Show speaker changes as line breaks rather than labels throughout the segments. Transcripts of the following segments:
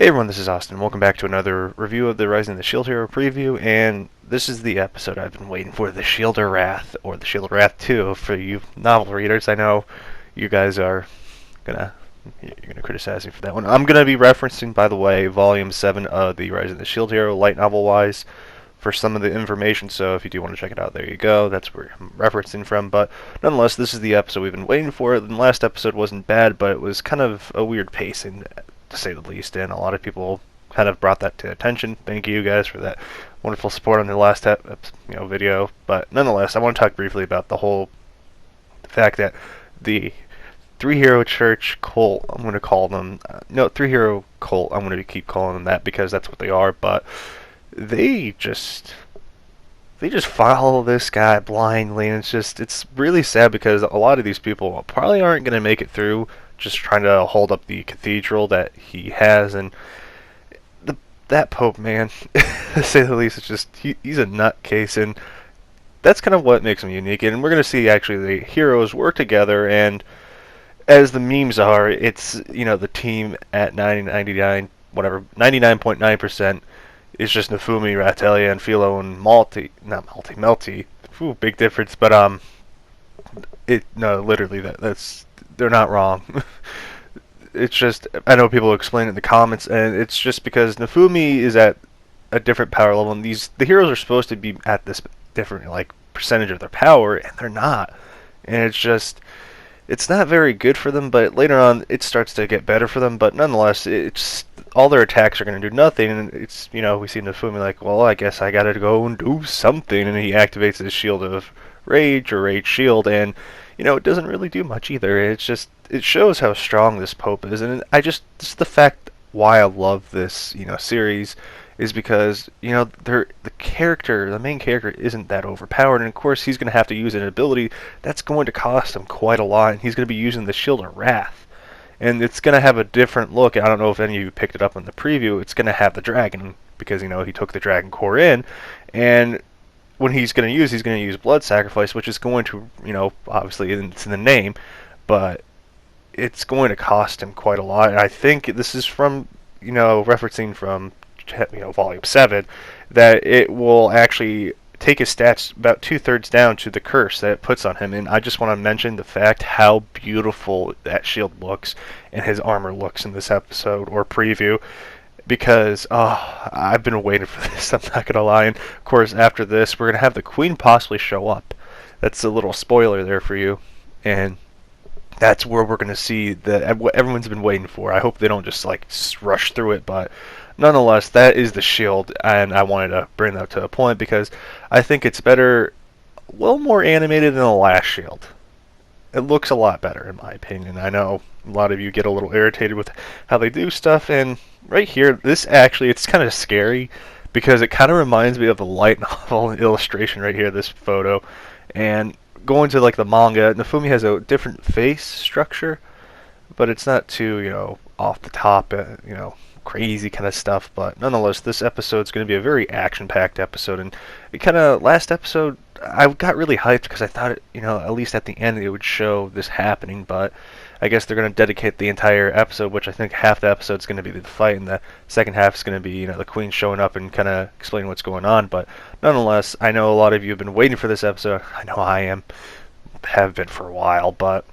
Hey everyone, this is Austin. Welcome back to another review of the Rising of the Shield Hero preview, and this is the episode I've been waiting for, the Shield of Wrath, or the Shield of Wrath 2 for you novel readers. I know you guys are you're gonna criticize me for that one. I'm gonna be referencing, by the way, Volume 7 of the Rising of the Shield Hero, light novel-wise, for some of the information, so if you do want to check it out, there you go. That's where I'm referencing from, but nonetheless, this is the episode we've been waiting for. The last episode wasn't bad, but it was kind of a weird pacing, to say the least, and a lot of people kind of brought that to attention. Thank you guys for that wonderful support on the last video. But nonetheless, I want to talk briefly about the fact that the three-hero church cult, I'm going to call them, no, three-hero cult, I'm going to keep calling them that because that's what they are, but they just follow this guy blindly, and it's really sad because a lot of these people probably aren't going to make it through just trying to hold up the cathedral that he has. And that Pope, man, to say the least, it's just he's a nutcase, and that's kind of what makes him unique. And we're going to see actually the heroes work together, and as the memes are, it's the team at 99.9% is just Fumi, Ratelia, and Philo, and Melty. Ooh, big difference, but no, literally that's they're not wrong. It's just, I know people explain it in the comments, and it's just because Nafumi is at a different power level, and the heroes are supposed to be at this different percentage of their power, and they're not. And it's not very good for them, but later on it starts to get better for them. But nonetheless, it's all their attacks are going to do nothing, and it's we see Nafumi like, well, I guess I got to go and do something, and he activates his shield of rage or rage shield, and it doesn't really do much either. It shows how strong this Pope is, and this is the fact why I love this series, is because the main character isn't that overpowered, and of course he's going to have to use an ability that's going to cost him quite a lot, and he's going to be using the Shield of Wrath, and it's going to have a different look. I don't know if any of you picked it up in the preview. It's going to have the dragon, because he took the dragon core in, and when he's going to use blood sacrifice, which is going to, obviously it's in the name, but it's going to cost him quite a lot. And I think this is from, referencing from, Volume 7, that it will actually take his stats about 2/3 down to the curse that it puts on him. And I just want to mention the fact how beautiful that shield looks and his armor looks in this episode or preview, because I've been waiting for this, I'm not gonna lie. And of course, after this, we're gonna have the Queen possibly show up. That's a little spoiler there for you, and that's where we're gonna see what everyone's been waiting for. I hope they don't just rush through it, but nonetheless, that is the shield, and I wanted to bring that to a point because I think it's better, a little more animated than the last shield. It looks a lot better, in my opinion. I know a lot of you get a little irritated with how they do stuff, and right here, it's kind of scary because it kind of reminds me of the light novel illustration right here, this photo. And going to the manga, Nafumi has a different face structure, but it's not too, off the top, crazy kind of stuff. But nonetheless, this episode's going to be a very action-packed episode, and last episode, I got really hyped because I thought at least at the end it would show this happening, but I guess they're going to dedicate the entire episode, which I think half the episode is going to be the fight, and the second half is going to be the Queen showing up and kind of explaining what's going on. But nonetheless, I know a lot of you have been waiting for this episode. I know I have been for a while, but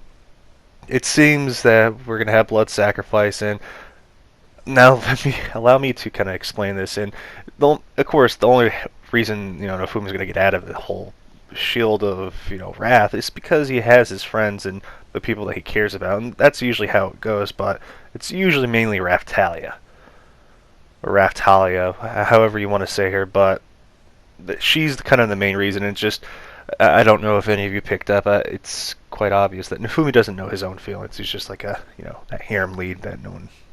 it seems that we're going to have blood sacrifice, and now allow me to kind of explain this. And of course, the only reason Nafumi's going to get out of the whole shield of wrath is because he has his friends and the people that he cares about, and that's usually how it goes. But it's usually mainly Raftalia, or Raftalia, however you want to say her, but she's kind of the main reason. It's just, I don't know if any of you picked up, it's quite obvious that Nafumi doesn't know his own feelings. He's just like a harem lead that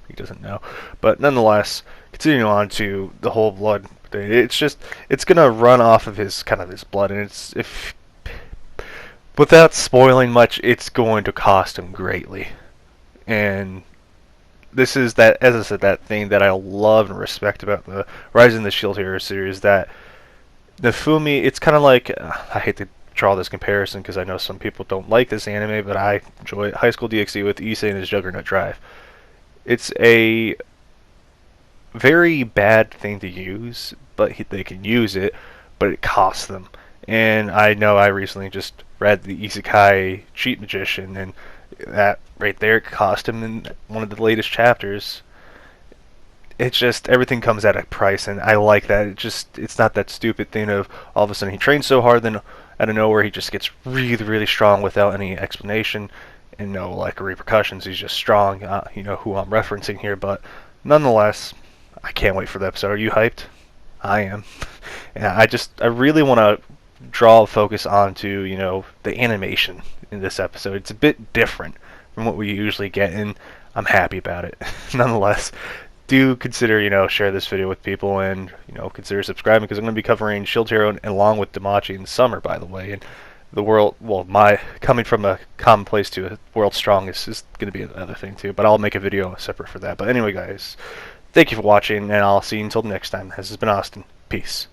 he doesn't know. But nonetheless, continuing on to the whole blood, it's gonna run off of his blood, and without spoiling much, it's going to cost him greatly. And this is that, as I said, that thing that I love and respect about the Rising of the Shield Hero series, that Nafumi, it's kind of like, I hate to draw this comparison because I know some people don't like this anime, but I enjoy it. High School DxD with Issei and his Juggernaut Drive. It's a very bad thing to use, but they can use it, but it costs them. And I know I recently just read the Isekai Cheat Magician, and that right there cost him in one of the latest chapters. It's just everything comes at a price, and I like that. It's not that stupid thing of all of a sudden he trains so hard, then out of nowhere he just gets really really strong without any explanation and no like repercussions. He's just strong. You know who I'm referencing here, but nonetheless, I can't wait for the episode. Are you hyped? I am. And I really want to draw a focus onto the animation in this episode. It's a bit different from what we usually get, and I'm happy about it. Nonetheless, do consider share this video with people, and consider subscribing, because I'm going to be covering Shield Hero and along with Damachi in summer, by the way. And the world, well, my coming from a commonplace to a world's strongest is going to be another thing too, but I'll make a video separate for that. But anyway, guys, thank you for watching, and I'll see you until next time. This has been Austin. Peace.